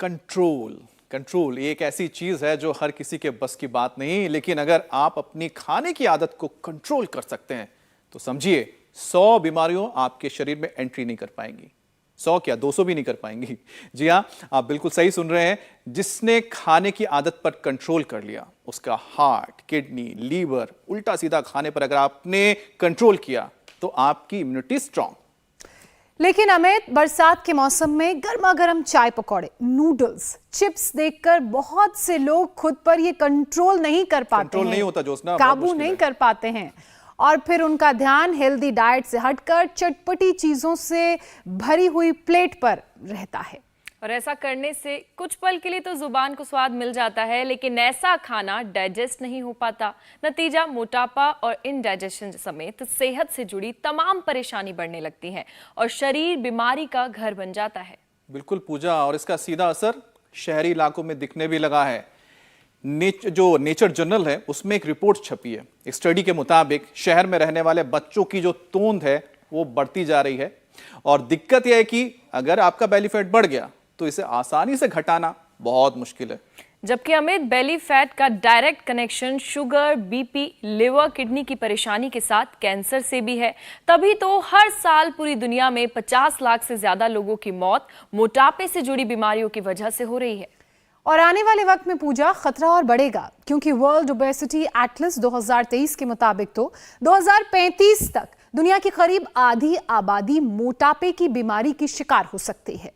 Control control एक ऐसी चीज है जो हर किसी के बस की बात नहीं, लेकिन अगर आप अपनी खाने की आदत को कंट्रोल कर सकते हैं तो समझिए 100 बीमारियों आपके शरीर में एंट्री नहीं कर पाएंगी। 100 क्या 200 भी नहीं कर पाएंगी। जी हाँ, आप बिल्कुल सही सुन रहे हैं। जिसने खाने की आदत पर कंट्रोल कर लिया, उसका हार्ट, किडनी, लीवर, उल्टा सीधा खाने पर अगर आपने कंट्रोल किया तो आपकी इम्यूनिटी स्ट्रांग। लेकिन अमित, बरसात के मौसम में गर्मा गर्म चाय पकौड़े, नूडल्स, चिप्स देखकर बहुत से लोग खुद पर ये कंट्रोल नहीं कर पाते हैं। कंट्रोल नहीं होता जोशना, काबू नहीं कर पाते हैं और फिर उनका ध्यान हेल्दी डाइट से हटकर चटपटी चीजों से भरी हुई प्लेट पर रहता है। और ऐसा करने से कुछ पल के लिए तो जुबान को स्वाद मिल जाता है, लेकिन ऐसा खाना डाइजेस्ट नहीं हो पाता। नतीजा मोटापा और इनडाइजेशन समेत सेहत से जुड़ी तमाम परेशानी बढ़ने लगती है और शरीर बीमारी का घर बन जाता है। बिल्कुल पूजा, और इसका सीधा असर शहरी इलाकों में दिखने भी लगा है। जो नेचर जर्नल है उसमें एक रिपोर्ट छपी है। एक स्टडी के मुताबिक शहर में रहने वाले बच्चों की जो तोंद है वो बढ़ती जा रही है, और दिक्कत यह है कि अगर आपका बेली फैट बढ़ गया तो इसे आसानी से घटाना बहुत मुश्किल है। जबकि अमित, बेली फैट का direct connection sugar, BP, liver, kidney की परेशानी के साथ कैंसर से भी है। तभी तो हर साल पूरी दुनिया में 50 लाख से ज्यादा लोगों की मौत मोटापे से जुड़ी बीमारियों की वजह से हो रही है। और आने वाले वक्त में पूजा खतरा और बढ़ेगा, क्योंकि वर्ल्ड ओबेसिटी एटलस 2023 के मुताबिक तो 2035 तक दुनिया की करीब आधी आबादी मोटापे की बीमारी की शिकार हो सकती है।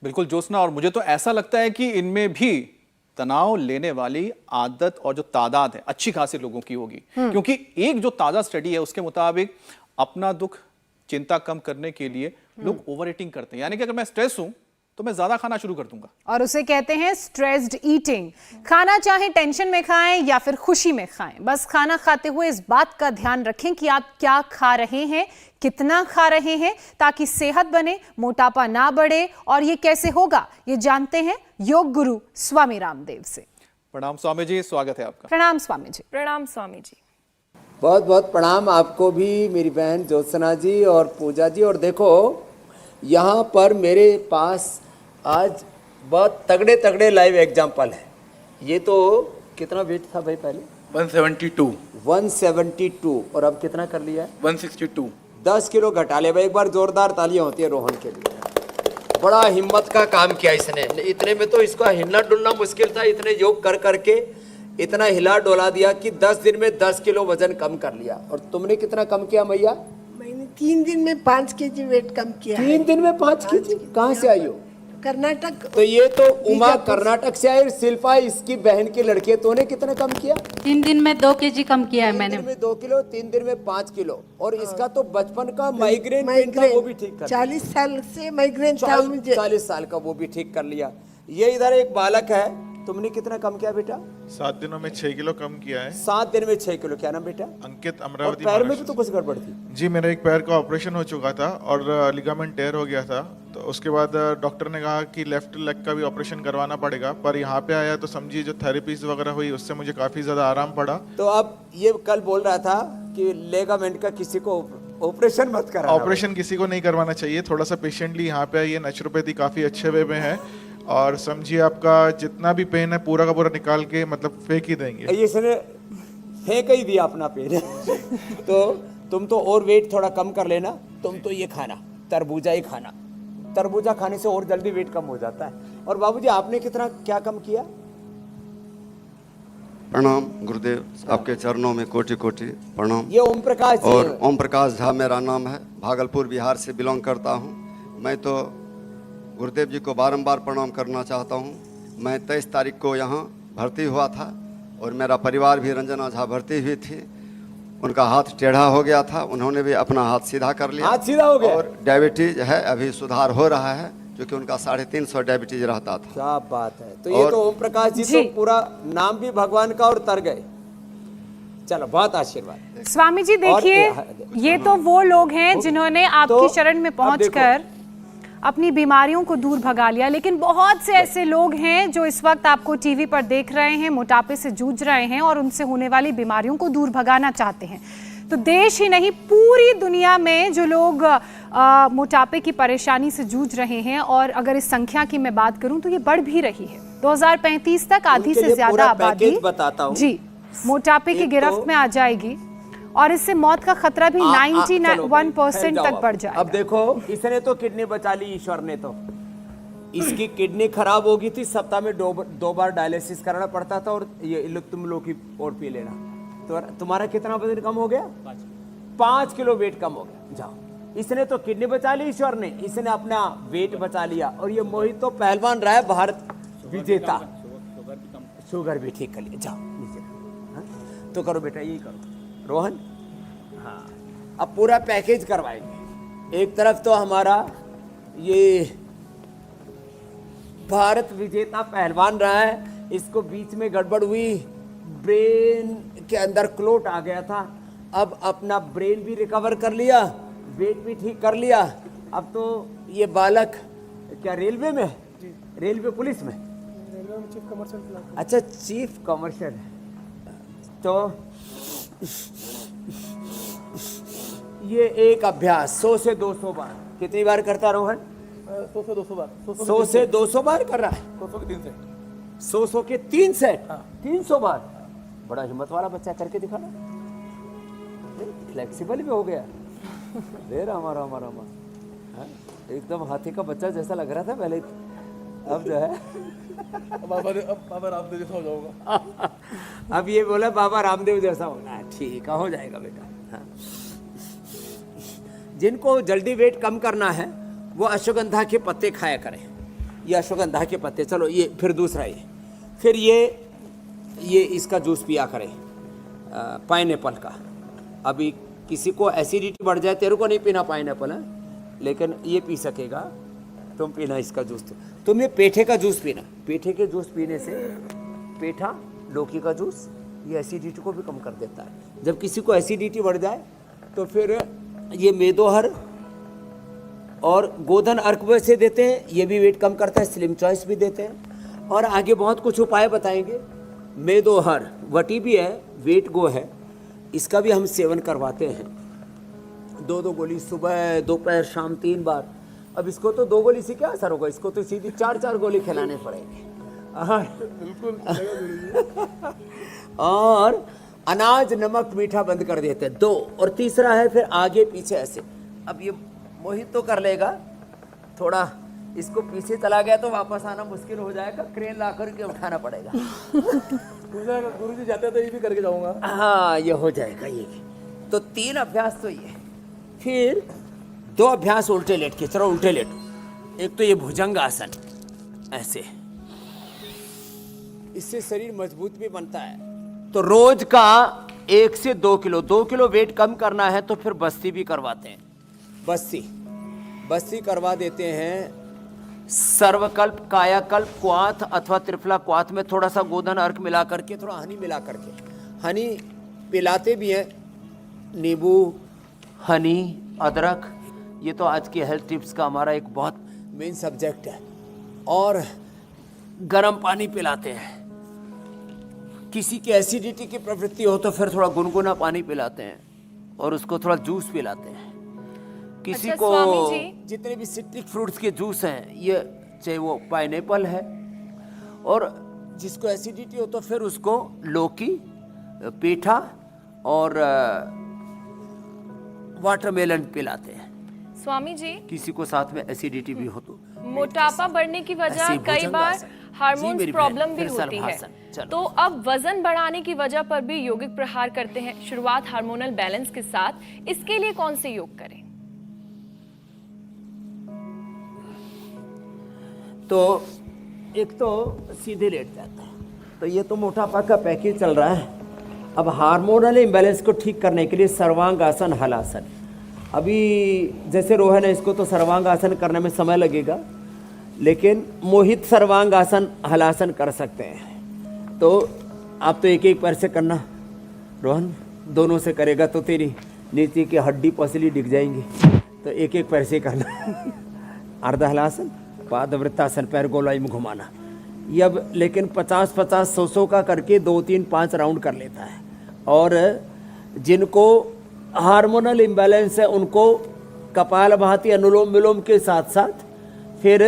बिल्कुल जोशना, और मुझे तो ऐसा लगता है कि इनमें भी तनाव लेने वाली आदत और जो तादाद है अच्छी खासी लोगों की होगी। क्योंकि एक जो ताजा स्टडी है उसके मुताबिक अपना दुख, चिंता कम करने के लिए लोग ओवर ईटिंग करते हैं। यानी कि अगर मैं स्ट्रेस हूं तो मैं ज्यादा खाना शुरू कर दूंगा, और उसे कहते हैं स्ट्रेस्ड ईटिंग। खाना चाहे टेंशन में खाएं या फिर खुशी में खाएं, बस खाना खाते हुए इस बात का ध्यान रखें कि आप क्या खा रहे हैं, कितना खा रहे हैं, ताकि सेहत बने, मोटापा ना बढ़े। और ये कैसे होगा, ये जानते हैं योग गुरु स्वामी रामदेव से। प्रणाम स्वामी जी, स्वागत है आपका। प्रणाम स्वामी जी। प्रणाम स्वामी जी। बहुत बहुत प्रणाम आपको भी, मेरी बहन ज्योत्सना जी और पूजा जी। और देखो यहाँ पर मेरे पास आज बहुत तगड़े तगड़े लाइव एग्जाम्पल है। ये तो कितना वेट था भाई पहले? 172 और अब कितना कर लिया है? 162। 10 किलो घटा ले भाई। एक बार जोरदार तालियां होती है रोहन के लिए। बड़ा हिम्मत का काम किया इसने। इतने में तो इसका हिलना डुलना मुश्किल था, इतने योग कर करके इतना हिला डोला दिया कि 10 दिन में 10 किलो वजन कम कर लिया। और तुमने कितना कम किया मैया? मैंने 3 दिन में 5 केजी वेट कम किया। 3 दिन में 5 केजी? कहाँ से आई हो? कर्नाटक। तो ये तो उमा कर्नाटक से आई, शिल्पा इसकी बहन की लड़की है। तूने कितना कम किया? 3 दिन में 2 केजी कम किया है मैंने। 3 दिन में 2 किलो, 3 दिन में 5 किलो। और इसका तो बचपन का माइग्रेन था, वो भी ठीक कर 40 साल से माइग्रेन था मुझे। 40 साल का वो भी ठीक कर लिया। ये इधर एक बालक है, तुमने कितना कम किया बेटा? 7 दिनों में 6 किलो कम किया है। 7 दिन में 6 किलो। क्या नाम बेटा? अंकित, अमरावती। पैर में भी तो कुछ गड़बड़ थी? जी, मेरा एक पैर का ऑपरेशन हो चुका था और लिगामेंट टेयर हो गया था। तो उसके बाद डॉक्टर ने कहा कि लेफ्ट लेग का भी ऑपरेशन करवाना पड़ेगा। पर यहाँ पे आया तो समझिए जो थेरेपीज वगैरह हुई उससे मुझे काफी ज्यादा आराम पड़ा। तो अब ये कल बोल रहा था कि लेगामेंट का किसी को ऑपरेशन मत करा। ऑपरेशन किसी को नहीं करवाना चाहिए। थोड़ा सा पेशेंटली यहाँ पे आइए। नेचुरोपैथी काफी अच्छे वे में है और समझिए आपका जितना भी पेन है पूरा का पूरा निकाल के मतलब फेंक ही देंगे। इसने फेंक ही दिया अपना पेन। तो तुम तो और वेट थोड़ा कम कर लेना। तुम तो ये खाना, तरबूजा ही खाना। तरबूजा खाने से और जल्दी वेट कम हो जाता है। और बाबूजी आपने कितना क्या कम किया? प्रणाम गुरुदेव, आपके चरणों में कोटि कोटि प्रणाम। ये ओम प्रकाश जी। और ओम प्रकाश झा मेरा नाम है, भागलपुर बिहार से बिलोंग करता हूँ। मैं तो गुरुदेव जी को बारंबार प्रणाम करना चाहता हूँ। मैं 23 तारीख को यहाँ भर्ती हुआ था और मेरा परिवार भी, रंजना झा भर्ती हुई थी। उनका हाथ टेढ़ा हो गया था, उन्होंने भी अपना हाथ सीधा कर लिया। हाथ सीधा हो गया। और डायबिटीज है, अभी सुधार हो रहा है, क्योंकि उनका 350 डायबिटीज रहता था। क्या बात है। तो ये तो ओम प्रकाश जी तो पूरा नाम भी भगवान का और तर गए। चलो, बहुत आशीर्वाद। स्वामी जी देखिए, ये तो वो लोग हैं जिन्होंने आपकी शरण में पहुंचकर अपनी बीमारियों को दूर भगा लिया। लेकिन बहुत से ऐसे लोग हैं जो इस वक्त आपको टीवी पर देख रहे हैं, मोटापे से जूझ रहे हैं और उनसे होने वाली बीमारियों को दूर भगाना चाहते हैं। तो देश ही नहीं पूरी दुनिया में जो लोग मोटापे की परेशानी से जूझ रहे हैं, और अगर इस संख्या की मैं बात करूं तो ये बढ़ भी रही है। 2035 तक आधी उनके से लिए ज्यादा पूरा आबादी पैकेज बताता हूं। जी मोटापे की एक गिरफ्त तो- में आ जाएगी, और इससे मौत का खतरा भी चलो भाई, 91% फैल जाओ तक अब। बढ़ जाएगा। अब देखो, इसने तो किडनी बचा ली, ईश्वर ने तो। इसकी किडनी खराब हो गई थी, सप्ताह में दो बार डायलिसिस कराना पड़ता था, और ये तुम लोग की और पी लेना। तो तुम्हारा कितना वजन कम हो गया? 5 किलो वेट कम हो गया। जाओ, इसने तो किडनी बचा ली ईश्वर ने, इसने अपना वेट बचा लिया। और ये मोहित तो पहलवान रहा है, भारत विजेता, शुगर भी ठीक कर लिया। जाओ नीचे, हाँ? तो करो बेटा, यही करो रोहन। हाँ, अब पूरा पैकेज करवाएंगे। एक तरफ तो हमारा ये भारत विजेता पहलवान रहा है, इसको बीच में गड़बड़ हुई, ब्रेन के अंदर क्लोट आ गया था। अब अपना ब्रेन भी रिकवर कर लिया, वेट भी ठीक कर लिया। अब तो ये बालक क्या रेलवे में, रेलवे पुलिस में, चीफ कमर्शियल। अच्छा, चीफ कमर्शियल। तो ये एक अभ्यास 100 से 200 बार कितनी बार करता रोहन? 100 से 200 बार। 100 से 200 बार कर रहा है। 100 के 3 सेट। 100 के 3 सेट, 300 बार। बड़ा हिम्मत वाला बच्चा, करके दिखा ना। फ्लेक्सिबल भी हो गया। देर हमारा एकदम हाथी का बच्चा जैसा लग रहा था पहले, अब जो है अब बाबा रामदेव जैसा हो जाऊंगा। अब ये बोला बाबा रामदेव जैसा होना है। ठीक है, हो जाएगा बेटा। हाँ। जिनको जल्दी वेट कम करना है वो अश्वगंधा के पत्ते खाया करें। ये अश्वगंधा के पत्ते, चलो ये फिर दूसरा, ये फिर ये इसका जूस पिया करें, पाइनएप्पल का। अभी किसी को एसिडिटी बढ़ जाए, तेरे को नहीं पीना पाइनएप्पल है, लेकिन ये पी सकेगा, तुम पीना इसका जूस। तुम ये पेठे का जूस पीना। पेठे के जूस पीने से, पेठा लौकी का जूस, ये एसिडिटी को भी कम कर देता है। जब किसी को एसिडिटी बढ़ जाए तो फिर ये मेदोहर और गोधन अर्क वैसे देते हैं, ये भी वेट कम करता है। स्लिम चॉइस भी देते हैं, और आगे बहुत कुछ उपाय बताएंगे। मेदोहर वटी भी है, वेट गो है, इसका भी हम सेवन करवाते हैं। 2 गोली सुबह, दोपहर, शाम 3 बार। अब इसको तो 2 गोली से क्या असर होगा, इसको तो सीधी 4 गोली खिलाने पड़ेंगे। और अनाज, नमक, मीठा बंद कर देते हैं 2। और तीसरा है फिर आगे पीछे ऐसे। अब ये मोहित तो कर लेगा, थोड़ा इसको पीछे चला गया तो वापस आना मुश्किल हो जाएगा, क्रेन ला करके उठाना पड़ेगा। गुरुजी जाते तो ये भी करके जाऊंगा। हाँ, ये हो जाएगा ये। तो 3 अभ्यास तो ये, फिर 2 अभ्यास उल्टे लेट के। चलो उल्टे लेटो। एक तो ये भुजंग आसन, ऐसे, इससे शरीर मजबूत भी बनता है। तो रोज का 1 से 2 किलो, 2 किलो वेट कम करना है तो फिर बस्ती भी करवाते हैं। बस्ती करवा देते हैं। सर्वकल्प, कायाकल्प, क्वाथ अथवा त्रिफला क्वाथ में थोड़ा सा गोधन अर्क मिला करके, थोड़ा हनी मिला करके, हनी पिलाते भी हैं। नींबू, हनी, अदरक, ये तो आज की हेल्थ टिप्स का हमारा एक बहुत मेन सब्जेक्ट है। और गर्म पानी पिलाते हैं। किसी की एसिडिटी की प्रवृत्ति हो तो फिर थोड़ा गुनगुना पानी पिलाते हैं, और उसको थोड़ा जूस पिलाते हैं। किसी अच्छा, को स्वामी जी। जितने भी सिट्रिक फ्रूट्स के जूस हैं, ये चाहे वो पाइनएप्पल है, और जिसको एसिडिटी हो तो फिर उसको लौकी, पेठा और वाटरमेलन पिलाते हैं। स्वामी जी, किसी को साथ में एसिडिटी भी हो तो। मोटापा बढ़ने की वजह ऐसे कई भुजंग बार आसन। जी हार्मोन्स मेरी प्रॉब्लम बहन, भी फिर होती है। सर्वासन। चलो। तो अब वजन बढ़ाने की वजह पर भी यौगिक प्रहार करते हैं। शुरुआत हार्मोनल बैलेंस के साथ, इसके लिए कौन से योग करें? तो एक तो सीधे लेट जाता है, तो ये तो मोटापा का पैकेज चल रहा है। अब हार्मोनल इम्बैलेंस को ठीक करने के लिए सर्वांग आसन, हलासन। अभी जैसे रोहन है, इसको तो सर्वांग आसन करने में समय लगेगा, लेकिन मोहित सर्वांग आसन, हलासन कर सकते हैं। तो आप तो एक एक पैर से करना, रोहन दोनों से करेगा तो तेरी नीचे की हड्डी पसली दिख जाएंगी, तो एक एक पैर से करना। अर्ध हलासन, पाद वृत्तासन, पैर गोलाई में घुमाना। ये अब लेकिन 50-50, 100 का करके 2, 3, 5 राउंड कर लेता है। और जिनको हार्मोनल इम्बैलेंस है उनको कपालभाति अनुलोम विलोम के साथ साथ फिर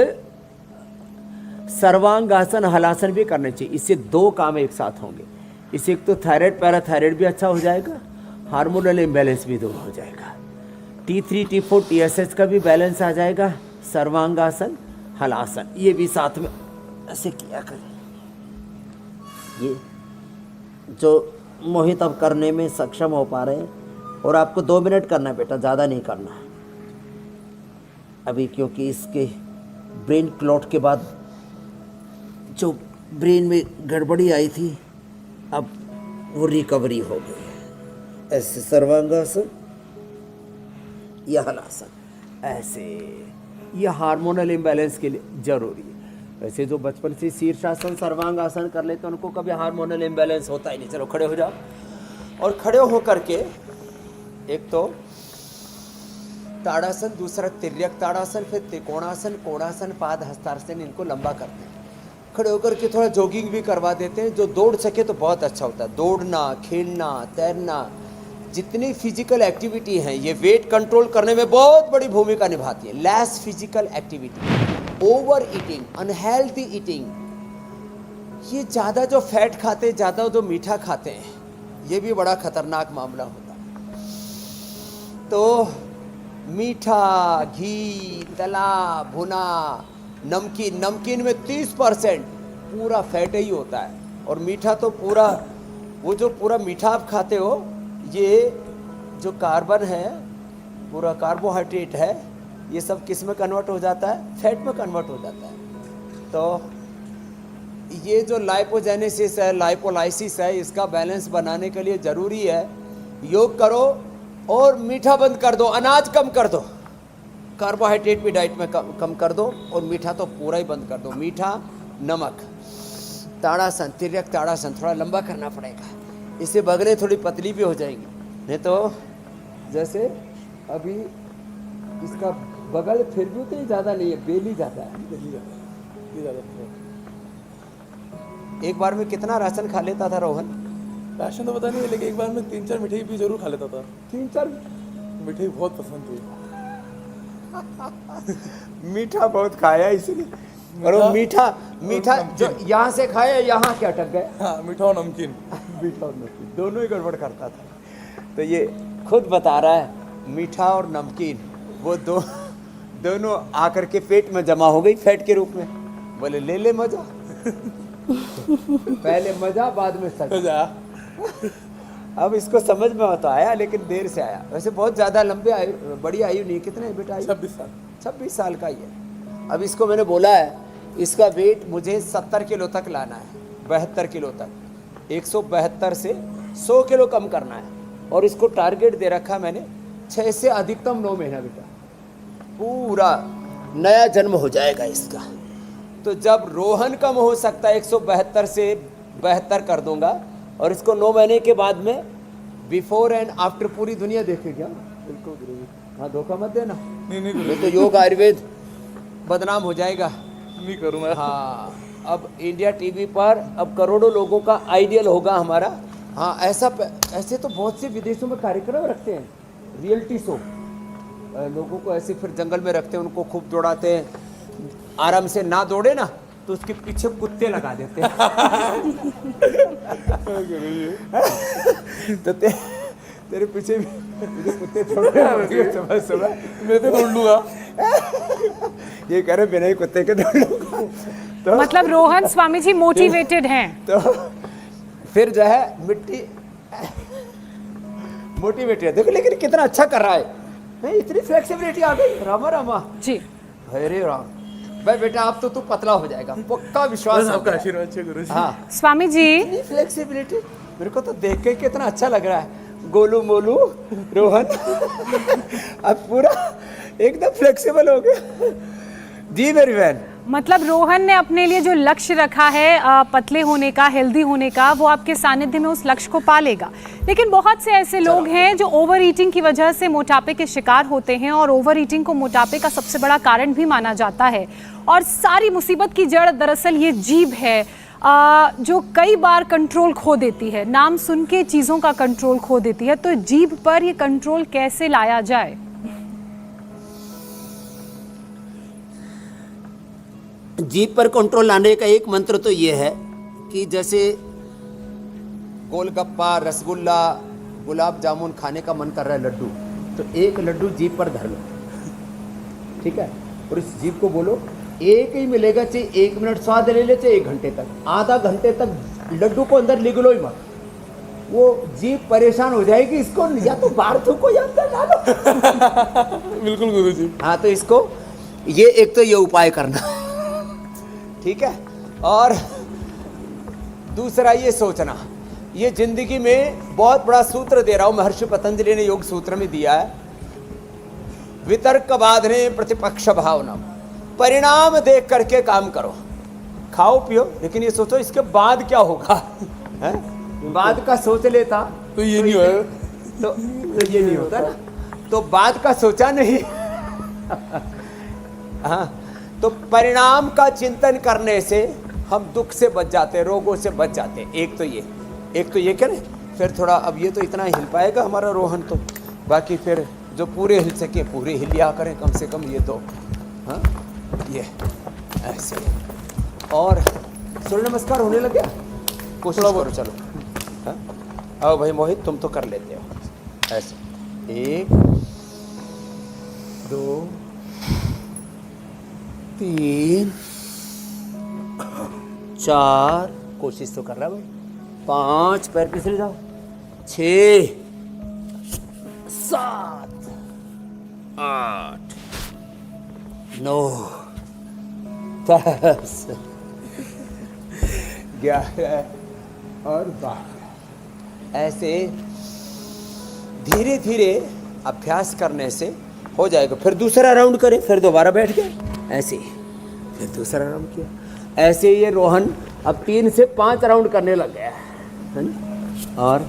सर्वांगासन हलासन भी करने चाहिए। इससे 2 काम एक साथ होंगे। इससे एक तो थायराइड पैराथायराइड भी अच्छा हो जाएगा, हार्मोनल इम्बैलेंस भी दूर हो जाएगा, T3 T4 TSH का भी बैलेंस आ जाएगा, सर्वांगासन हलासन ये भी साथ में ऐसे किया करें। ये जो मोहित अब करने में सक्षम हो पा रहे हैं, और आपको 2 मिनट करना है बेटा, ज़्यादा नहीं करना है अभी, क्योंकि इसके ब्रेन क्लॉट के बाद जो ब्रेन में गड़बड़ी आई थी अब वो रिकवरी हो गई है। ऐसे सर्वांगासन या हलासन ऐसे, यह हार्मोनल इम्बैलेंस के लिए जरूरी है। वैसे जो बचपन से शीर्षासन सर्वांगासन कर लेते हैं उनको कभी हार्मोनल इम्बैलेंस होता ही नहीं। चलो खड़े हो जाओ, और खड़े हो करके एक तो ताड़ासन, दूसरा तिर्यक ताड़ासन, फिर त्रिकोणासन, कोणासन, पाद हस्तासन, इनको लंबा करते हैं। खड़े होकर के थोड़ा जॉगिंग भी करवा देते हैं। जो दौड़ सके तो बहुत अच्छा होता है। दौड़ना, खेलना, तैरना, जितनी फिजिकल एक्टिविटी हैं ये वेट कंट्रोल करने में बहुत बड़ी भूमिका निभाती है। Less physical activity, over eating, unhealthy eating, ये ज़्यादा जो फैट खाते हैं, ज़्यादा जो मीठा खाते हैं, ये भी बड़ा खतरनाक मामला होता है। तो मीठा, घी, तला भुना, नमकीन, नमकीन में 30% पूरा फैट ही होता है। और मीठा तो पूरा, वो जो पूरा मीठा आप खाते हो, ये जो कार्बन है, पूरा कार्बोहाइड्रेट है, ये सब किस में कन्वर्ट हो जाता है? फैट में कन्वर्ट हो जाता है। तो ये जो लाइपोजेनेसिस है, लाइपोलाइसिस है, इसका बैलेंस बनाने के लिए ज़रूरी है योग करो और मीठा बंद कर दो, अनाज कम कर दो, कार्बोहाइड्रेट भी डाइट में कम कर दो, और मीठा तो पूरा ही बंद कर दो। मीठा, नमक, ताड़ासन, तिर्यक ताड़ासन थोड़ा लंबा करना पड़ेगा, इससे बगलें थोड़ी पतली भी हो जाएंगी। नहीं तो जैसे अभी इसका बगल फिर भी उतनी ज़्यादा नहीं है, बेली ज़्यादा है। एक बार में कितना राशन खा लेता था रोहन? राशन तो पता नहीं है, लेकिन एक बार में 3-4 मिठाई भी जरूर खा लेता था। 3-4 मिठाई बहुत पसंद थी। मीठा बहुत खाया इसलिए, और वो मीठा जो यहाँ से खाया यहाँ के अटक गए। हाँ, मीठा और नमकीन। मीठा और नमकीन दोनों ही गड़बड़ करता था। तो ये खुद बता रहा है, मीठा और नमकीन वो दोनों आकर के पेट में जमा हो गई फैट के रूप में। बोले ले ले मजा पहले मजा बाद में सजा। अब इसको समझ में तो आया, लेकिन देर से आया। वैसे बहुत ज़्यादा लंबे आयु, बड़ी आयु नहीं, कितने है बेटा? 26 साल का ही है। अब इसको मैंने बोला है, इसका वेट मुझे 70 किलो तक लाना है, 72 किलो तक, 172 से 100 किलो कम करना है। और इसको टारगेट दे रखा मैंने 6 से अधिकतम 9 महीना बेटा, पूरा नया जन्म हो जाएगा इसका। तो जब रोहन कम हो सकता है 172 से 72 कर दूंगा, और इसको 9 महीने के बाद में बिफोर एंड आफ्टर पूरी दुनिया देखेगा। बिल्कुल गुरुजी, हाँ धोखा मत देना। नहीं तो योग आयुर्वेद बदनाम हो जाएगा। नहीं करूँगा। हाँ, अब इंडिया टीवी पर अब करोड़ों लोगों का आइडियल होगा हमारा। हाँ, ऐसे तो बहुत से विदेशों में कार्यक्रम रखते हैं, रियलिटी शो, लोगों को ऐसे फिर जंगल में रखते हैं, उनको खूब दौड़ाते हैं, आराम से ना दौड़े ना तो उसके पीछे कुत्ते लगा देते हैं। तो तेरे पीछे भी कुत्ते सुबह मैं तो दौड़ लूंगा। ये कह रहे बिना ही कुत्ते के दौड़ लूंगा। तो मतलब रोहन स्वामी जी मोटिवेटेड हैं। तो फिर जो है मिट्टी मोटिवेटेड, देखो लेकिन कितना अच्छा कर रहा है। नहीं, इतनी फ्लेक्सिबिलिटी आ गई। रामा रामा जी, हरे राम। भाई बेटा अब तो तू पतला हो जाएगा, पक्का विश्वास है। आपका आशीर्वाद अच्छे गुरुजी। हाँ, स्वामी जी इतनी फ्लेक्सिबिलिटी मेरे को तो देख के कितना अच्छा लग रहा है। गोलू मोलू रोहन अब पूरा एकदम फ्लेक्सिबल हो गया। जी मेरी बहन, मतलब रोहन ने अपने लिए जो लक्ष्य रखा है पतले होने का, हेल्दी होने का, वो आपके सानिध्य में उस लक्ष्य को पा लेगा। लेकिन बहुत से ऐसे लोग हैं जो ओवर ईटिंग की वजह से मोटापे के शिकार होते हैं, और ओवर ईटिंग को मोटापे का सबसे बड़ा कारण भी माना जाता है। और सारी मुसीबत की जड़ दरअसल ये जीभ है। जो कई बार कंट्रोल खो देती है, नाम सुन के चीज़ों का कंट्रोल खो देती है, तो जीभ पर ये कंट्रोल कैसे लाया जाए? जीभ पर कंट्रोल लाने का एक मंत्र तो ये है कि जैसे गोलगप्पा, रसगुल्ला, गुलाब जामुन खाने का मन कर रहा है, लड्डू, तो एक लड्डू जीभ पर धर लो, ठीक है, और इस जीभ को बोलो एक ही मिलेगा, चाहे 1 मिनट स्वाद ले ले, चाहे 1 घंटे तक, आधा घंटे तक लड्डू को अंदर लिगलो ही मत, वो जीभ परेशान हो जाएगी, इसको या तो बाहर थूको या अंदर डालो। बिल्कुल गुरुजी। हाँ, तो इसको ये एक तो ये उपाय करना, ठीक है, और दूसरा ये सोचना, ये जिंदगी में बहुत बड़ा सूत्र दे रहा हूं, महर्षि पतंजलि ने योग सूत्र में दिया है, वितर्क बाधने प्रतिपक्ष भावना, परिणाम देख करके काम करो, खाओ पियो, लेकिन ये सोचो इसके बाद क्या होगा, है? बाद का सोच लेता तो ये नहीं होगा, तो ये नहीं होता ना, तो बाद का सोचा नहीं। हाँ, तो परिणाम का चिंतन करने से हम दुख से बच जाते, रोगों से बच जाते। एक तो ये करें, फिर थोड़ा, अब ये तो इतना हिल पाएगा हमारा रोहन, तो बाकी फिर जो पूरे हिल सके पूरे हिल लिया करें, कम से कम ये तो, हाँ, ये ऐसे, और सूर्य नमस्कार होने लग गया, कोशिश करो, चलो, हाँ, आओ भाई मोहित, तुम तो कर लेते हो ऐसे, 1 2 3 4, कोशिश तो कर रहा भाई, 5, पैर पिछले जाओ, 6 7 8 9 10 11 और 12। ऐसे धीरे धीरे अभ्यास करने से हो जाएगा। फिर दूसरा राउंड करें, फिर दोबारा बैठ गए ऐसे, फिर दूसरा राउंड किया, ऐसे ये रोहन अब 3 से 5 राउंड करने लग गया है ना। और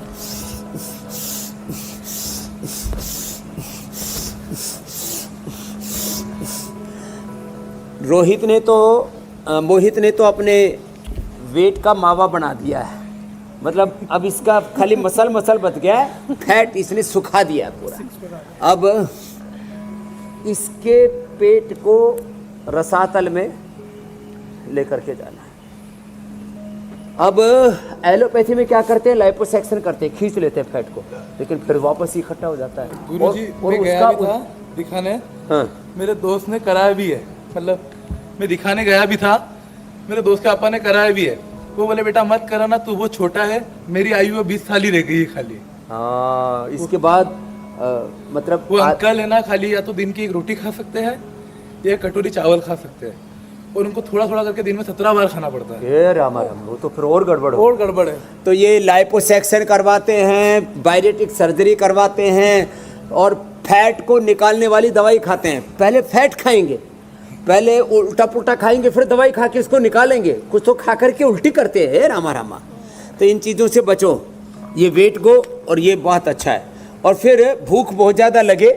मोहित ने तो अपने वेट का मावा बना दिया है, मतलब अब इसका खाली मसल बच गया है, फैट इसने सुखा दिया है पूरा। अब इसके पेट को रसातल में लेकर के जाना है। अब एलोपैथी में क्या करते हैं, लाइपोसैक्शन करते हैं, खींच लेते हैं फैट को, लेकिन फिर वापस इकट्ठा हो जाता है। गुरुजी, मैं गया भी था दिखाने, हाँ, मेरे दोस्त ने कराया भी है, मतलब मैं दिखाने गया भी था, मेरे दोस्त के पापा ने कराया भी है। वो बोले बेटा मत कराना, तू वो छोटा है, मेरी आयु 20 साल ही रह गई है खाली। हाँ, इसके बाद मतलब वो अंकल है ना, खाली या तो दिन की 1 रोटी खा सकते हैं या कटोरी चावल खा सकते हैं, और उनको थोड़ा थोड़ा करके दिन में 17 बार खाना पड़ता है। राम, वो तो फिर और गड़बड़ है। तो ये लाइपोसैक्शन करवाते हैं, बायोरेटिक सर्जरी करवाते हैं, और फैट को निकालने वाली दवाई खाते हैं। पहले फैट खाएंगे, पहले उल्टा पुल्टा खाएंगे, फिर दवाई खा के इसको निकालेंगे, कुछ तो खा करके उल्टी करते हैं। रामा, तो इन चीज़ों से बचो, ये वेट गो, और ये बहुत अच्छा है। और फिर भूख बहुत ज़्यादा लगे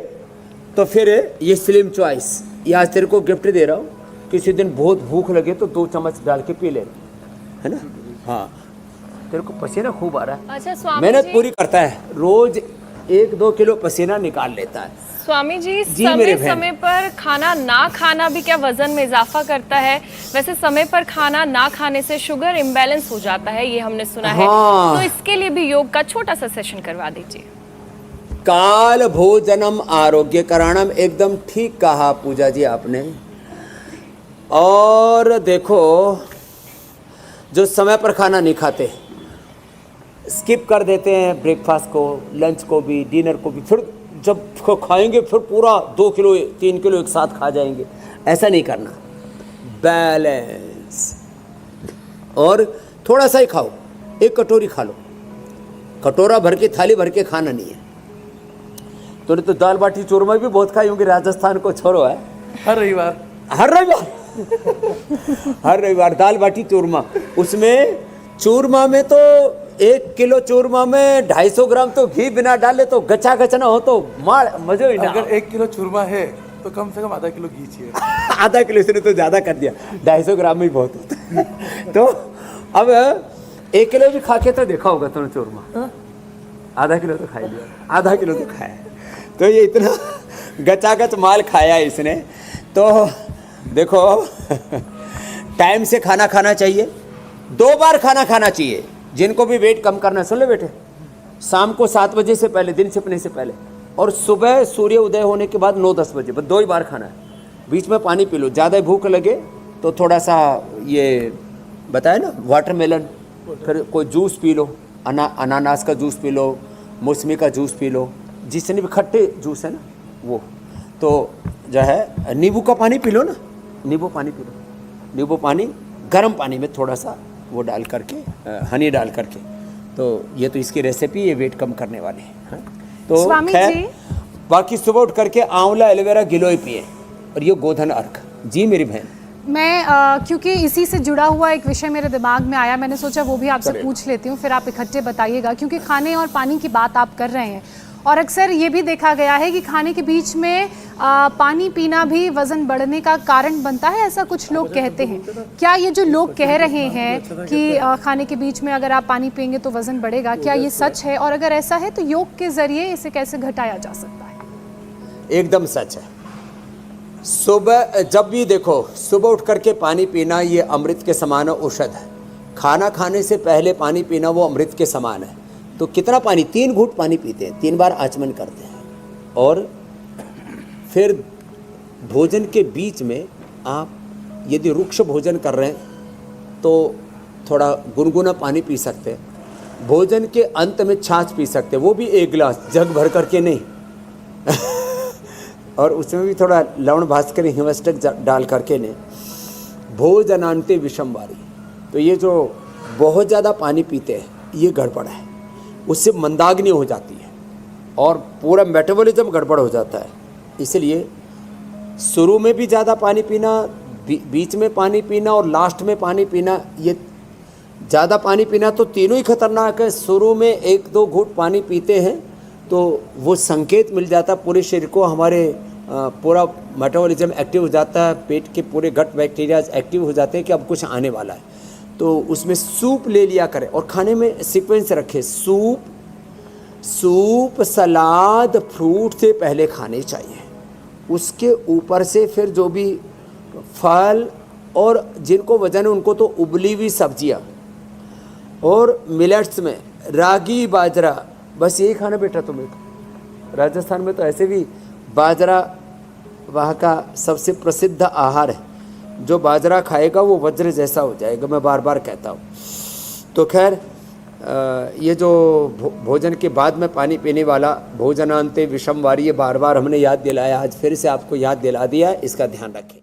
तो फिर ये स्लिम चॉइस, ये आज तेरे को गिफ्ट दे रहा हूँ, किसी दिन बहुत भूख लगे तो 2 चम्मच डाल के पी ले, है ना। हाँ, तेरे को पसीना खूब आ रहा है। अच्छा स्वामी मेहनत जी, पूरी करता है, रोज 1-2 किलो पसीना निकाल लेता है। स्वामी जी, मेरे समय समय पर खाना ना खाना भी क्या वजन में इजाफा करता है? वैसे समय पर खाना ना खाने से शुगर इम्बैलेंस हो जाता है, ये हमने सुना है। हाँ। तो इसके लिए भी योग का छोटा सा सेशन करवा दीजिए। काल भोजनम आरोग्य कराणम, एकदम ठीक कहा पूजा जी आपने। और देखो, जो समय पर खाना नहीं खाते, स्किप कर देते हैं ब्रेकफास्ट को, लंच को भी, डिनर को भी, फिर जब खाएंगे फिर पूरा 2 किलो 3 किलो एक साथ खा जाएंगे, ऐसा नहीं करना, बैलेंस। और थोड़ा सा ही खाओ, 1 कटोरी खा लो, कटोरा भर के, थाली भर के खाना नहीं है। तूने तो दाल बाटी चूरमा भी बहुत खाई होंगी, राजस्थान को छोड़ो है, हर रविवार हर रविवार दाल बाटी चूरमा। उसमें चूरमा में तो 1 किलो चूरमा में 250 ग्राम तो घी बिना डाले तो गचा ना हो तो मार मजे ही ना। अगर 1 किलो चूरमा है तो कम से कम आधा किलो घी चाहिए। आधा किलो, इसने तो ज्यादा कर दिया, 250 ग्राम में ही बहुत होता है। तो अब 1 किलो भी खा के तो देखा होगा तुमने चूरमा, आधा किलो तो खा ही लिया, आधा किलो तो खाया। तो ये इतना गचागच माल खाया इसने। तो देखो टाइम से खाना खाना चाहिए, 2 बार खाना खाना चाहिए। जिनको भी वेट कम करना है, सुन लो बेटे, शाम को 7 बजे से पहले, दिन छिपने से पहले, और सुबह सूर्य उदय होने के बाद 9-10 बजे, बस 2 ही बार खाना है। बीच में पानी पी लो, ज़्यादा भूख लगे तो थोड़ा सा ये बताया ना वाटरमेलन, फिर कोई जूस पी लो, अनानास का जूस पी लो, मौसमी का जूस पी लो, जितने भी खट्टे जूस है ना वो, तो जो है नींबू का पानी पी लो ना, नींबू पानी पी लो, नींबू पानी गर्म पानी में थोड़ा सा वो डाल करके, हनी डाल करके। तो ये तो इसकी रेसिपी, ये वेट कम करने वाले हैं। तो स्वामी खैर जी, बाकी सुबह उठ करके आंवला एलोवेरा गिलोय पिए, और ये गोधन अर्क। जी मेरी बहन, मैं क्योंकि इसी से जुड़ा हुआ एक विषय मेरे दिमाग में आया, मैंने सोचा वो भी आपसे पूछ लेती हूँ, फिर आप इकट्ठे बताइएगा। क्योंकि खाने और पानी की बात आप कर रहे हैं, और अक्सर ये भी देखा गया है कि खाने के बीच में पानी पीना भी वज़न बढ़ने का कारण बनता है, ऐसा कुछ लोग कहते हैं। क्या ये जो लोग कह रहे हैं कि खाने के बीच में अगर आप पानी पिएंगे तो वज़न बढ़ेगा, क्या ये सच है? और अगर ऐसा है तो योग के ज़रिए इसे कैसे घटाया जा सकता है? एकदम सच है। सुबह जब भी देखो, सुबह उठ करके पानी पीना ये अमृत के समान औषध है। खाना खाने से पहले पानी पीना वो अमृत के समान है। तो कितना पानी, 3 घूंट पानी पीते हैं, 3 बार आचमन करते हैं, और फिर भोजन के बीच में आप यदि रुक्ष भोजन कर रहे हैं तो थोड़ा गुनगुना पानी पी सकते हैं। भोजन के अंत में छाछ पी सकते हैं, वो भी 1 गिलास, जग भर करके नहीं और उसमें भी थोड़ा लवण भास्कर हिमस्टक डाल करके नहीं। भोजनांते विषमवारी, तो ये जो बहुत ज़्यादा पानी पीते हैं ये गड़बड़ है, उससे मंदाग्नि हो जाती है और पूरा मेटाबॉलिज्म गड़बड़ हो जाता है। इसलिए शुरू में भी ज़्यादा पानी पीना, बीच में पानी पीना और लास्ट में पानी पीना, ये ज़्यादा पानी पीना तो तीनों ही खतरनाक है। शुरू में 1-2 घूंट पानी पीते हैं तो वो संकेत मिल जाता है पूरे शरीर को, हमारे पूरा मेटाबॉलिज्म एक्टिव हो जाता है, पेट के पूरे गट बैक्टीरियाज एक्टिव हो जाते हैं कि अब कुछ आने वाला है। तो उसमें सूप ले लिया करें, और खाने में सीक्वेंस रखें, सूप सलाद फ्रूट से पहले खाने चाहिए, उसके ऊपर से फिर जो भी फल, और जिनको वजन है उनको तो उबली हुई सब्जियां, और मिलेट्स में रागी बाजरा, बस यही खाना बेटा तुम्हें। राजस्थान में तो ऐसे भी बाजरा वहाँ का सबसे प्रसिद्ध आहार है, जो बाजरा खाएगा वो वज्र जैसा हो जाएगा, मैं बार बार कहता हूँ। तो खैर ये जो भोजन के बाद में पानी पीने वाला भोजनांते विषमवारी, ये बार बार हमने याद दिलाया, आज फिर से आपको याद दिला दिया, इसका ध्यान रखें।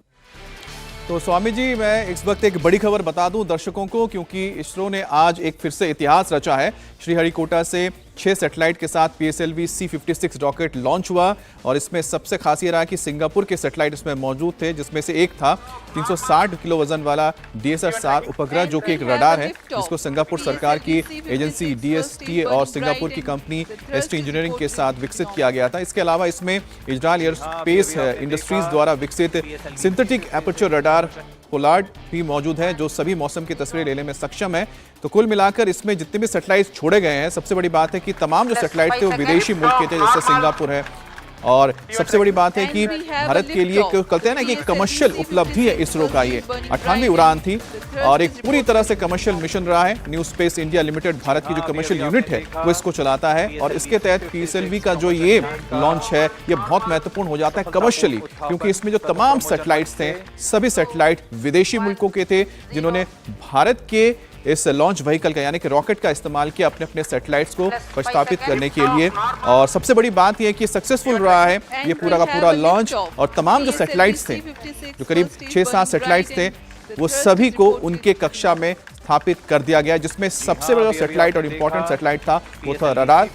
तो स्वामी जी, मैं इस वक्त एक बड़ी खबर बता दूं दर्शकों को, क्योंकि इसरो ने आज एक फिर से इतिहास रचा है। श्रीहरिकोटा से 6 सैटेलाइट के साथ PSLV C56 रॉकेट लॉन्च हुआ, और इसमें सबसे खास ये रहा कि सिंगापुर के सैटेलाइट इसमें मौजूद थे, जिसमें से एक था 360 किलो वजन वाला DSR-7 उपग्रह, जो कि एक रडार है जिसको सिंगापुर सरकार की एजेंसी DSTA और सिंगापुर की कंपनी ST इंजीनियरिंग के साथ विकसित किया गया था। इसके अलावा इसमें इजरायल एयरस्पेस इंडस्ट्रीज द्वारा विकसित सिंथेटिक एपर्चर रडार पोलार्ड भी मौजूद है, जो सभी मौसम की तस्वीरें लेने में सक्षम है। तो कुल मिलाकर इसमें जितने भी सैटेलाइट छोड़े गए हैं, सबसे बड़ी बात है कि तमाम जो सैटेलाइट थे वो विदेशी मुल्क के थे, जैसे सिंगापुर है, और सबसे बड़ी बात है कि भारत के लिए कहते हैं ना कि कमर्शियल उपलब्धि है इसरो का, ये 98वीं उड़ान थी और एक पूरी तरह से कमर्शियल मिशन रहा है। New space India limited Bharat की जो कमर्शियल यूनिट है वो इसको चलाता है, और इसके तहत PSLV का जो ये लॉन्च है ये बहुत महत्वपूर्ण हो जाता है कमर्शियली, क्योंकि इसमें जो तमाम सैटेलाइट्स थे सभी सैटेलाइट विदेशी मुल्कों के थे, जिन्होंने भारत के इस लॉन्च व्हीकल का यानी कि रॉकेट का इस्तेमाल किया अपने अपने सैटेलाइट्स को प्रस्थापित करने के लिए। और सबसे बड़ी बात यह है कि सक्सेसफुल रहा है ये पूरा का पूरा लॉन्च, और तमाम जो सैटेलाइट्स थे, जो करीब 6-7 सैटेलाइट्स थे, वो सभी को उनके कक्षा में स्थापित कर दिया गया, जिसमें सबसे बड़ा सैटेलाइट और इंपॉर्टेंट सैटेलाइट था वो था रडार,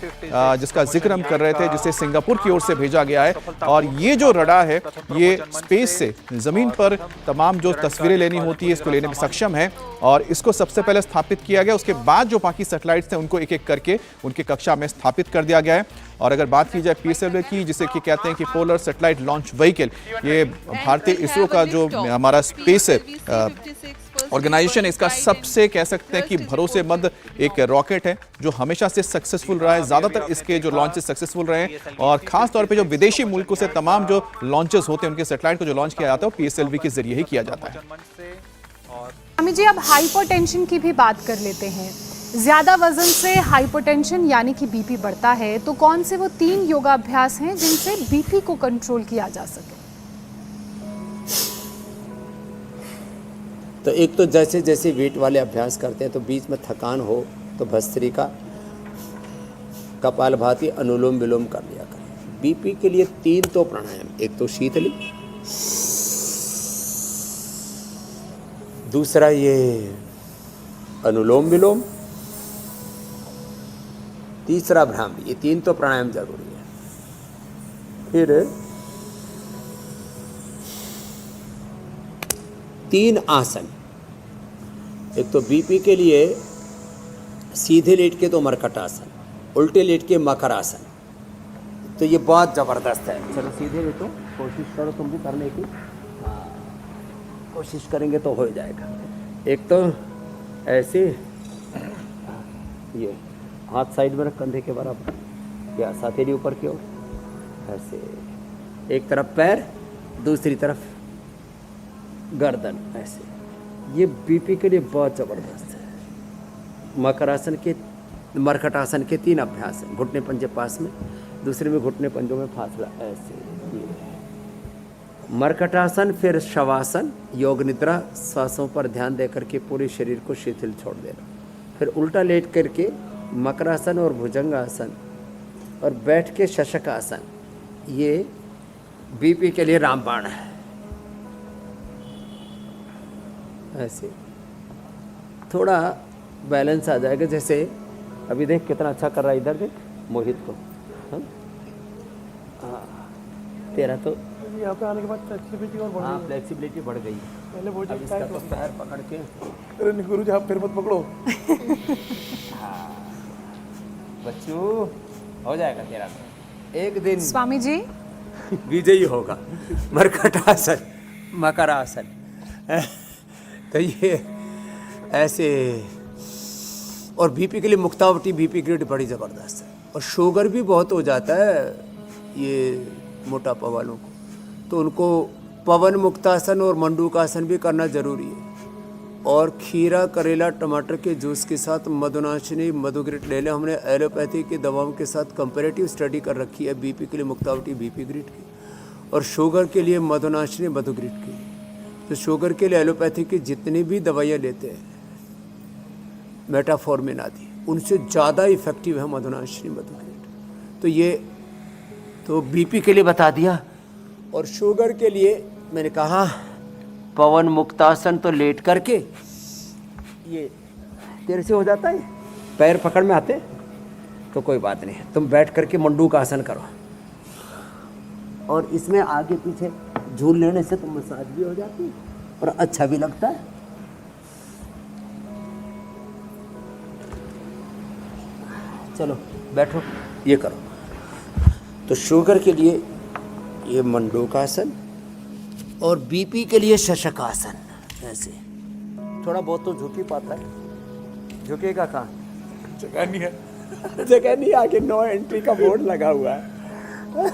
जिसका जिक्र हम कर रहे थे, जिसे सिंगापुर की ओर से भेजा गया है। और ये जो रडार है ये स्पेस से जमीन पर तमाम जो तस्वीरें लेनी होती है इसको लेने में सक्षम है, और इसको सबसे पहले स्थापित किया गया। उसके बाद जो बाकी सैटेलाइट्स थे उनको एक एक करके उनके कक्षा में स्थापित कर दिया गया है। और अगर बात की जाए PSLV की, जिसे कि कहते हैं कि पोलर सैटेलाइट लॉन्च व्हीकल, ये भारतीय इसरो का जो हमारा स्पेस ऑर्गेनाइजेशन इसका सबसे कह सकते हैं कि भरोसेमंद एक रॉकेट है जो हमेशा से सक्सेसफुल रहा है। ज्यादातर इसके जो लॉन्चेस सक्सेसफुल रहे हैं और खास तौर पे जो विदेशी मुल्कों से तमाम जो लॉन्चेस होते हैं उनके सैटेलाइट को जो लॉन्च किया जाता है वो PSLV के जरिए ही किया जाता है। स्वामी जी, अब हाइपरटेंशन की भी बात कर लेते हैं। ज्यादा वजन से हाइपरटेंशन यानी कि बीपी बढ़ता है, तो कौन से वो 3 योगाभ्यास हैं जिनसे बीपी को कंट्रोल किया जा सके? तो एक तो जैसे जैसे वेट वाले अभ्यास करते हैं तो बीच में थकान हो तो भस्त्रिका, कपालभाति, अनुलोम विलोम कर लिया करें। बीपी के लिए 3 तो प्राणायाम, एक तो शीतली, दूसरा ये अनुलोम विलोम, तीसरा भ्रामरी। ये 3 तो प्राणायाम जरूरी है। फिर 3 आसन, एक तो बीपी के लिए सीधे लेट के तो मरकट आसन, उल्टे लेट के मकर आसन। तो ये बहुत ज़बरदस्त है। चलो सीधे लेटो, कोशिश करो तुम भी करने की। कोशिश करेंगे तो हो जाएगा। एक तो ऐसे, ये हाथ साइड में रख कंधे के बराबर, या हथेली ऊपर की ओर, ऐसे एक तरफ पैर, दूसरी तरफ गर्दन, ऐसे। ये बीपी के लिए बहुत ज़बरदस्त है। मकर आसन के, मरकट आसन के 3 अभ्यास हैं। घुटने पंजे पास में, दूसरे में घुटने पंजों में फासला, ऐसे। मरकट आसन, फिर शवासन, योग निद्रा, श्वासों पर ध्यान देकर के पूरे शरीर को शिथिल छोड़ देना। फिर उल्टा लेट करके मकरासन और भुजंगासन, और बैठ के शशक आसन। ये बीपी के लिए रामबाण है। ऐसे थोड़ा बैलेंस आ जाएगा। जैसे अभी देख कितना अच्छा कर रहा है, इधर देख मोहित को। हाँ, तेरा तो यहाँ पे आने के बाद फ्लेक्सिबिलिटी और हाँ, फ्लेक्सिबिलिटी बढ़ गई। पहले वो अब इसका तो पैर पकड़ के, अरे गुरु जी आप फिर मत पकड़ो। बच्चू हो जाएगा तेरा तो। एक दिन स्वामी जी, विजयी होगा। मरकट आसन, मकर आसन। तो ये ऐसे। और बीपी के लिए मुक्तावटी बीपी ग्रेड बड़ी ज़बरदस्त है। और शुगर भी बहुत हो जाता है ये मोटापा वालों को, तो उनको पवन मुक्तासन और मंडूकासन भी करना ज़रूरी है। और खीरा, करेला, टमाटर के जूस के साथ मधुनाशिनी, मधुग्रिट ले लें। हमने एलोपैथी की दवाओं के साथ कंपैरेटिव स्टडी कर रखी है बीपी के लिए मुक्तावटी बीपी ग्रिट की, और शुगर के लिए मधुनाशिनी, मधुग्रिट की। तो शुगर के लिए एलोपैथी की जितनी भी दवाइयाँ लेते हैं, मेटाफॉर्मिन आदि, उनसे ज़्यादा इफेक्टिव है मधुनाशिनी, मधुग्रिट। तो ये तो बीपी के लिए बता दिया। और शुगर के लिए मैंने कहा पवन मुक्तासन, तो लेट करके ये तेरे से हो जाता है, पैर पकड़ में आते तो कोई बात नहीं, तुम बैठ करके मंडूक आसन करो। और इसमें आगे पीछे झूल लेने से तो मसाज भी हो जाती है और अच्छा भी लगता है। चलो बैठो, ये करो। तो शुगर के लिए ये मंडूकासन, और बीपी के लिए शशकासन। ऐसे थोड़ा बहुत तो झुक ही पाता है। झुकेगा कहाँ? जगह नहीं है। जगह नहीं, आगे नो एंट्री का बोर्ड लगा हुआ है।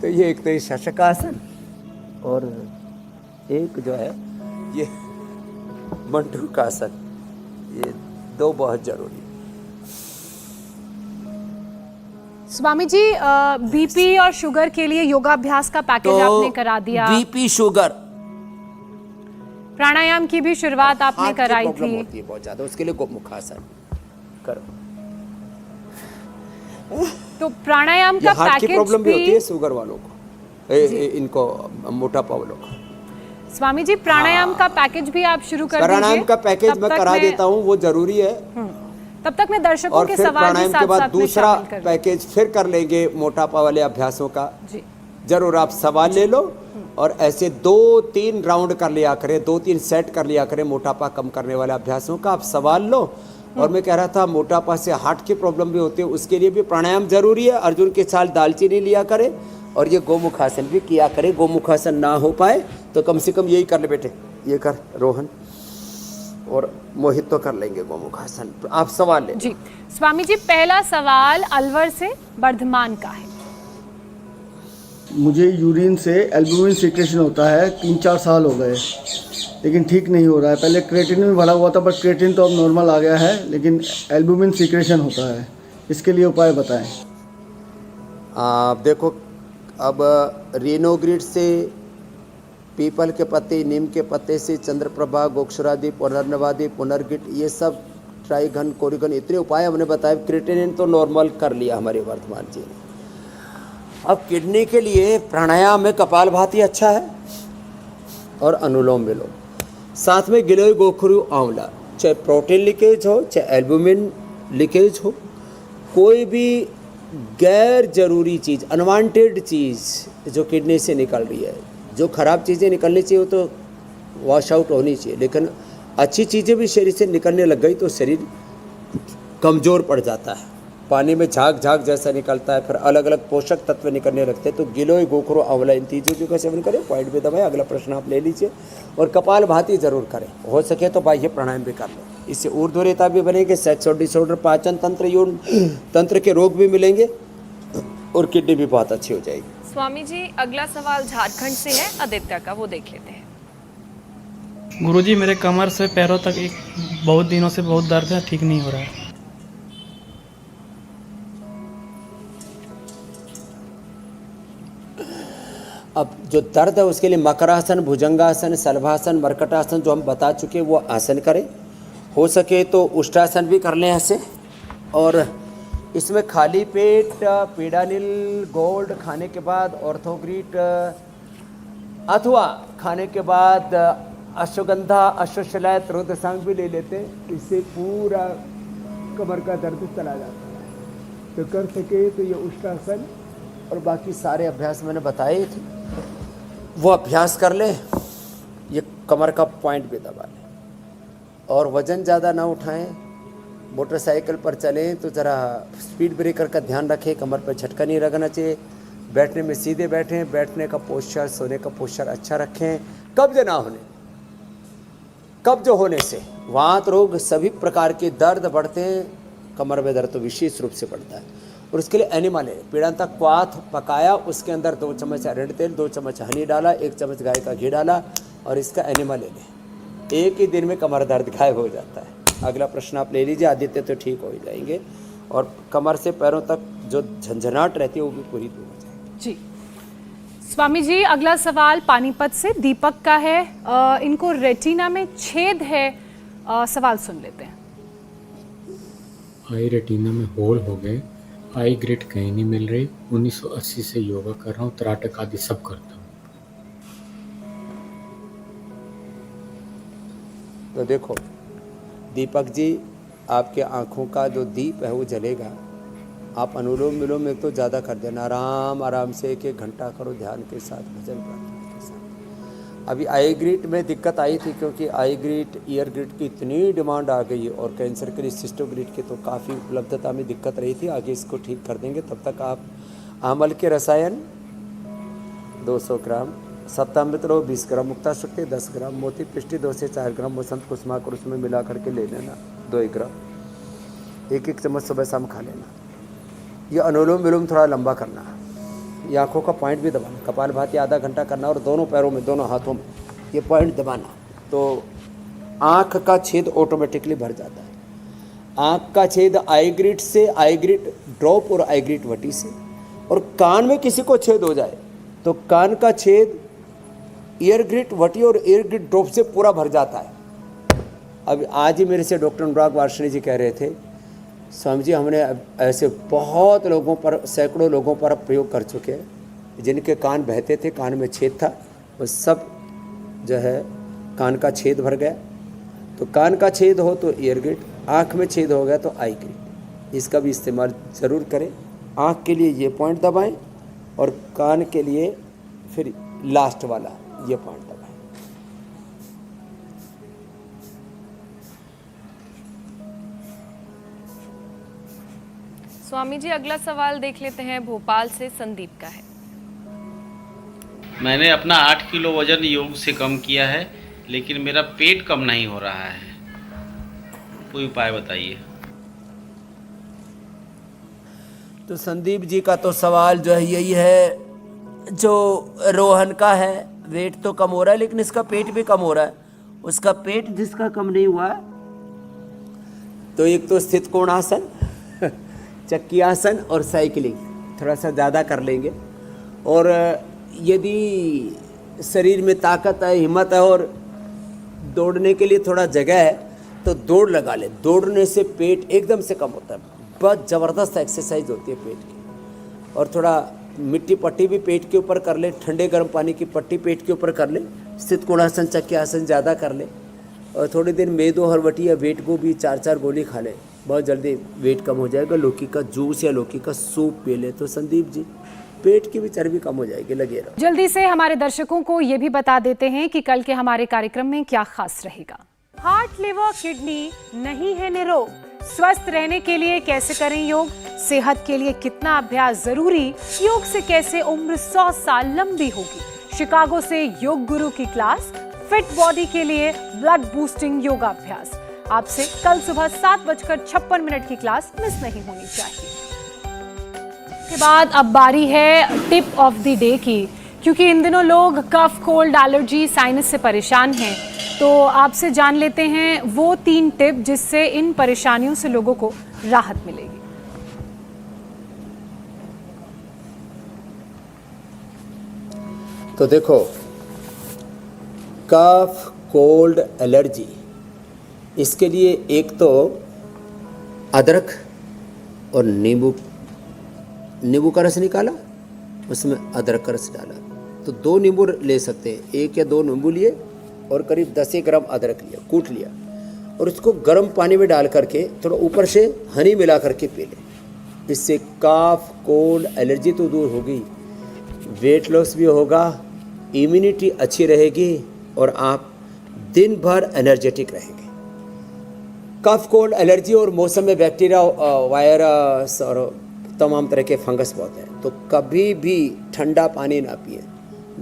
तो ये एक तो ये शशकासन, और एक जो है ये मंडूकासन। ये 2 बहुत जरूरी है। स्वामी जी, बीपी और शुगर के लिए योगाभ्यास का पैकेज आपने करा दिया। बीपी, शुगर, प्राणायाम की भी शुरुआत आपने हार्ट की कराई प्रॉब्लम थी। होती है बहुत ज्यादा, उसके लिए गोमुखासन करो। तो प्राणायाम का हार्ट की पैकेज प्रॉब्लम भी होती भी है शुगर वालों को, इनको मोटापा वालों को। स्वामी जी, प्राणायाम का पैकेज भी आप शुरू कर दीजिए। प्राणायाम का पैकेज तब मैं तक करा देता हूँ, वो जरूरी है। तब तक मैं दर्शकों और के फिर सवाल भी प्राणायाम के साथ बाद साथ में दूसरा शामिल कर लूं। पैकेज फिर कर लेंगे मोटापा वाले अभ्यासों का। जी, जरूर आप सवाल ले लो, और ऐसे 2-3 राउंड कर लिया करें, 2-3 सेट कर लिया करें मोटापा कम करने वाले अभ्यासों का। आप सवाल लो। और मैं कह रहा था मोटापा से हार्ट की प्रॉब्लम भी होती है, उसके लिए भी प्राणायाम जरूरी है। अर्जुन के साल दालचीनी लिया करे, और ये गोमुखासन भी किया करे। गोमुखासन ना हो पाए तो कम से कम यही कर ले बेटे, ये कर रोहन, और मोहित तो कर लेंगे गोमुखासन। आप सवाल लें। जी स्वामी जी, पहला सवाल अलवर से वर्धमान का है। मुझे यूरिन से एल्बुमिन सिक्रेशन होता है, 3-4 साल हो गए, लेकिन ठीक नहीं हो रहा है। पहले क्रिएटिन में भरा हुआ था, पर क्रिएटिन तो अब नॉर्मल आ गया है, लेकिन एल्बुमिन सिक्रेशन होता है। इसके लिए उपाय बताएं। आप देखो, अब रेनोग्रिड से, पीपल के पत्ते, नीम के पत्ते से, चंद्रप्रभा, गोक्षरादि, पुनर्नवादि, पुनर्गिट, ये सब ट्राइगन, कोरिगन, इतने उपाय हमने बताए। क्रिएटिनिन तो नॉर्मल कर लिया हमारे वर्धमान जी ने। अब किडनी के लिए प्राणायाम में कपालभाति अच्छा है और अनुलोम विलोम, साथ में गिलोय गोखरू आंवला। चाहे प्रोटीन लीकेज हो, चाहे एल्बुमिन लीकेज हो, कोई भी गैर जरूरी चीज़, अनवांटेड चीज़ जो किडनी से निकल रही है, जो खराब चीज़ें निकलनी चाहिए वो तो वॉश आउट होनी चाहिए, लेकिन अच्छी चीज़ें भी शरीर से निकलने लग गई तो शरीर कमज़ोर पड़ जाता है। पानी में झाग झाग जैसा निकलता है, फिर अलग अलग पोषक तत्व निकलने लगते हैं। तो गिलोय गोखरो आंवला, इन चीज़ों का सेवन करें, पॉइंट भी दबाएं। अगला प्रश्न आप ले लीजिए। और कपालभाति जरूर करें, हो सके तो बाह्य प्राणायाम भी कर लें, इससे ऊर्ध्वरेता भी बनेगी, सेक्स और डिसऑर्डर, पाचन तंत्र, यौन तंत्र के रोग भी मिलेंगे और किडनी भी बहुत अच्छी हो जाएगी। स्वामी जी, अगला सवाल झारखंड से है, आदित्य का, वो देख लेते हैं। गुरुजी, मेरे कमर से पैरों तक बहुत दिनों से बहुत दर्द है, ठीक नहीं हो रहा है। अब जो दर्द है उसके लिए मकरासन, भुजंगासन, शलभासन, मरकटासन जो हम बता चुके वो आसन करें। हो सके तो उष्टासन भी कर लें ऐसे। और इसमें खाली पेट पीडानिल गोल्ड खाने के बाद, ऑर्थोग्रीट अथवा खाने के बाद अश्वगंधा, अश्वशलायत, रुद्रसांग भी ले लेते हैं। इससे पूरा कमर का दर्द चला जाता है। तो कर सके तो ये उष्टासन और बाकी सारे अभ्यास मैंने बताए थे वो अभ्यास कर ले। ये कमर का पॉइंट भी दबा लें और वज़न ज़्यादा ना उठाएं। मोटरसाइकिल पर चलें तो ज़रा स्पीड ब्रेकर का ध्यान रखें, कमर पर झटका नहीं लगना चाहिए। बैठने में सीधे बैठें, बैठने का पोस्चर, सोने का पोस्चर अच्छा रखें। कब्ज ना होने, कब्ज होने से वात रोग, सभी प्रकार के दर्द बढ़ते हैं। कमर में दर्द तो विशेष रूप से बढ़ता है। और उसके लिए एनिमा ले, पीड़ांता क्वाथ पकाया, उसके अंदर 2 चम्मच अरंडी तेल, 2 चम्मच हनी डाला, 1 चम्मच गाय का घी डाला और इसका एनिमा ले लें। एक ही दिन में कमर दर्द गायब हो जाता है। अगला प्रश्न आप ले लीजिए। आदित्य तो ठीक हो जाएंगे और कमर से पैरों तक जो झंझनाहट रहती है वो भी पूरी दूर हो जाएगी। जी स्वामी जी, अगला सवाल पानीपत से दीपक का है। इनको रेटिना में छेद है। सवाल सुन लेते हैं। आई रेटिना में होल हो गए, आई ग्रिड कहीं नहीं मिल रही। 1980 से योगा कर रहा हूँ, त्राटक आदि सब करता हूँ। तो देखो दीपक जी, आपके आँखों का जो दीप है वो जलेगा। आप अनुलोम विलोम में तो ज़्यादा कर देना, आराम आराम से 1-1 घंटा करो ध्यान के साथ, भजन प्रार्थना के साथ। अभी आई ग्रिड में दिक्कत आई थी क्योंकि आई ग्रिड, ईयर ग्रिड की इतनी डिमांड आ गई है और कैंसर के लिए सिस्टोग्रिड की तो काफ़ी उपलब्धता में दिक्कत रही थी। आगे इसको ठीक कर देंगे। तब तक आप आमल के रसायन 200 ग्राम, सप्तामृत लो 20 ग्राम, मुक्ता शक्ति 10 ग्राम, मोती पृष्टि 2 से 4 ग्राम, वसंत कुसुमाकर उसमें मिला करके ले लेना 2 ग्राम, 1-1 चम्मच सुबह शाम खा लेना। ये अनुलोम विलोम थोड़ा लंबा करना है। ये आँखों का पॉइंट भी दबाना, कपालभाति आधा घंटा करना और दोनों पैरों में, दोनों हाथों में ये पॉइंट दबाना, तो आँख का छेद ऑटोमेटिकली भर जाता है। आँख का छेद आई ग्रिड से, आई ग्रिड ड्रॉप और आई ग्रिड वटी से। और कान में किसी को छेद हो जाए तो कान का छेद ईयर ग्रिड वटी और ईयर ग्रिड ड्रॉप से पूरा भर जाता है। अब आज ही मेरे से डॉक्टर अनुराग वार्ष्णेय जी कह रहे थे, स्वामी जी हमने ऐसे बहुत लोगों पर, सैकड़ों लोगों पर प्रयोग कर चुके हैं जिनके कान बहते थे, कान में छेद था, वो सब जो है कान का छेद भर गया। तो कान का छेद हो तो ईयर ग्रिड, आँख में छेद हो गया तो आई ग्रिड, इसका भी इस्तेमाल ज़रूर करें। आँख के लिए ये पॉइंट दबाएं और कान के लिए फिर लास्ट वाला ये पॉइंट दबाएं। स्वामी जी, अगला सवाल देख लेते हैं। भोपाल से संदीप का है। मैंने अपना 8 किलो वजन योग से कम किया है, लेकिन मेरा पेट कम नहीं हो रहा है। कोई उपाय बताइए। तो संदीप जी का तो सवाल जो है यही है, जो रोहन का है वेट तो कम हो रहा है लेकिन इसका पेट भी कम हो रहा है। उसका पेट जिसका कम नहीं हुआ तो एक तो स्थित कोणासन, चक्की आसन और साइकिलिंग थोड़ा सा ज़्यादा कर लेंगे। और यदि शरीर में ताकत है, हिम्मत है और दौड़ने के लिए थोड़ा जगह है तो दौड़ लगा ले। दौड़ने से पेट एकदम से कम होता है, बहुत ज़बरदस्त एक्सरसाइज होती है पेट की। और थोड़ा मिट्टी पट्टी भी पेट के ऊपर कर ले, ठंडे गर्म पानी की पट्टी पेट के ऊपर कर ले, स्थित कोणासन चक्की आसन ज़्यादा कर ले। और थोड़ी देर मेदो हरवटी या वेट को भी 4-4 गोली खा ले, बहुत जल्दी वेट कम हो जाएगा। लौकी का जूस या लौकी का सूप पी ले तो संदीप जी पेट की भी चर्बी कम हो जाएगी, लगे रहो। जल्दी से हमारे दर्शकों को ये भी बता देते हैं कि कल के हमारे कार्यक्रम में क्या खास रहेगा। हार्ट, लिवर, किडनी नहीं है निरोग, स्वस्थ रहने के लिए कैसे करें योग, सेहत के लिए कितना अभ्यास जरूरी, योग से कैसे उम्र 100 साल लंबी होगी। शिकागो से योग गुरु की क्लास, फिट बॉडी के लिए ब्लड बूस्टिंग योगाभ्यास। आपसे कल सुबह 7:56 की क्लास मिस नहीं होनी चाहिए। के बाद अब बारी है टिप ऑफ द डे की, क्योंकि इन दिनों लोग कफ, कोल्ड, एलर्जी, साइनस से परेशान हैं। तो आपसे जान लेते हैं वो 3 टिप जिससे इन परेशानियों से लोगों को राहत मिलेगी। तो देखो, कफ, कोल्ड, एलर्जी, इसके लिए एक तो अदरक और नींबू का रस निकाला, उसमें अदरक का रस डाला, तो 2 नींबू ले सकते हैं। 1 या 2 नींबू लिए और करीब 10 ग्राम अदरक लिया, कूट लिया, और उसको गर्म पानी में डाल करके थोड़ा ऊपर से हनी मिला करके पी ले। इससे कफ, कोल्ड, एलर्जी तो दूर होगी, वेट लॉस भी होगा, इम्यूनिटी अच्छी रहेगी और आप दिन भर एनर्जेटिक रहेंगे। कफ, कोल्ड, एलर्जी और मौसम में बैक्टीरिया, वायरस और तमाम तरह के फंगस बहुत हैं, तो कभी भी ठंडा पानी ना पिए,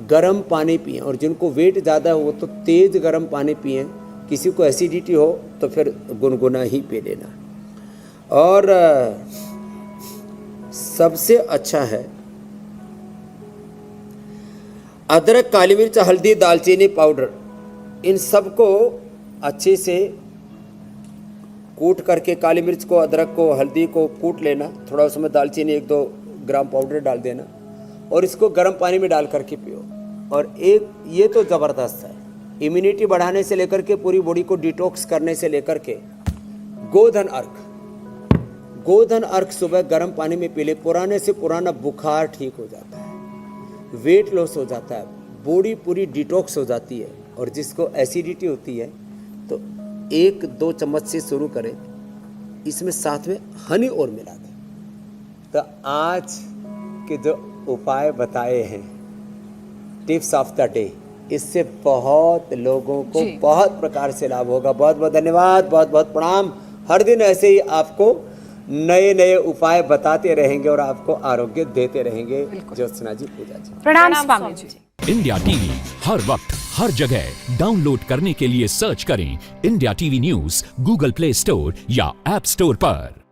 गर्म पानी पिए। और जिनको वेट ज़्यादा हो तो तेज़ गर्म पानी पिए। किसी को एसिडिटी हो तो फिर गुनगुना ही पी लेना। और सबसे अच्छा है अदरक, काली मिर्च, हल्दी, दालचीनी पाउडर, इन सबको अच्छे से कूट करके, काली मिर्च को, अदरक को, हल्दी को कूट लेना, थोड़ा उसमें दालचीनी 1-2 ग्राम पाउडर डाल देना और इसको गर्म पानी में डाल करके पियो। और एक ये तो ज़बरदस्त है, इम्यूनिटी बढ़ाने से लेकर के पूरी बॉडी को डिटॉक्स करने से लेकर के। गोधन अर्क सुबह गर्म पानी में पी ले, पुराने से पुराना बुखार ठीक हो जाता है, वेट लॉस हो जाता है, बॉडी पूरी डिटॉक्स हो जाती है। और जिसको एसिडिटी होती है तो 1-2 चम्मच से शुरू करें, इसमें साथ में हनी और मिला दें। तो आज के जो उपाय बताए हैं, टिप्स ऑफ द डे, इससे बहुत लोगों को बहुत प्रकार से लाभ होगा। बहुत बहुत धन्यवाद, बहुत बहुत प्रणाम। हर दिन ऐसे ही आपको नए नए उपाय बताते रहेंगे और आपको आरोग्य देते रहेंगे। ज्योत्सना जी, पूजा जी, प्रणाम स्वामी जी। इंडिया टीवी हर वक्त हर जगह डाउनलोड करने के लिए सर्च करें India TV news Google play store या ऐप स्टोर पर।